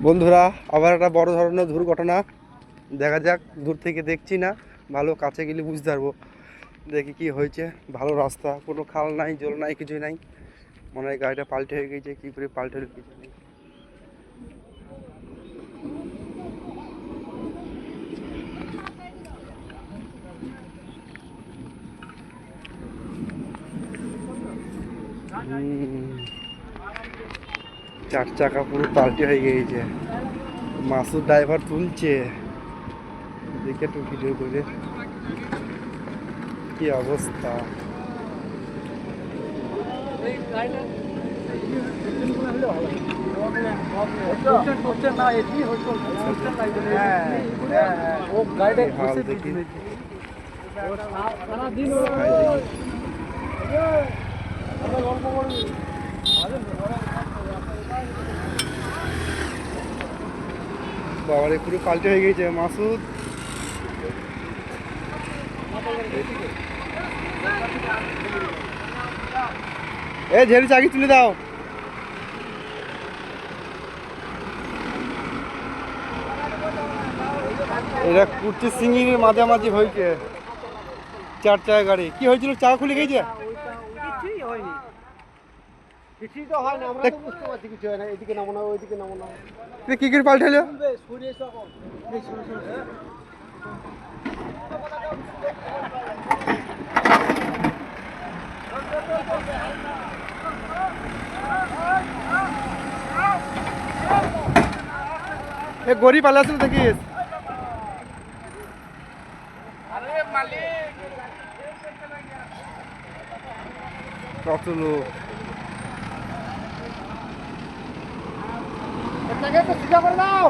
বন্ধুরা আবার একটা বড় ধরনের দুর্ঘটনা দেখা যাক। দূর থেকে দেখছি না, ভালো কাছে গেলে বুঝতে পারবো। দেখি কি হয়েছে। ভালো রাস্তা, কোনো খাল নাই, জল নাই, কিছুই নাই। মনে হয় গাড়িটা পাল্টে হয়ে গেছে, কি করে পাল্টে হলো কিছু নেই। চার চাকা পুরো পাল্টে হয়ে গিয়েছে। মাসুদ ড্রাইভার তুলছে, দেখে একটু ভিডিও করে কি অবস্থা। বাবারে পুরো পাল্টে হয়ে গেছে মাসুদ। এ ঝেড়ে চাকি তুলে দাও। এটা কুর্তি সিঙ্গির মাঝামাঝি হয়েছে। চার চাকা গাড়ি কি হয়েছিল, চাকা খুলে গেছে। কি করে পাল্টাইলো? গড়ি পালাছিল দেখিস। কত লোক সিধা করে দাও।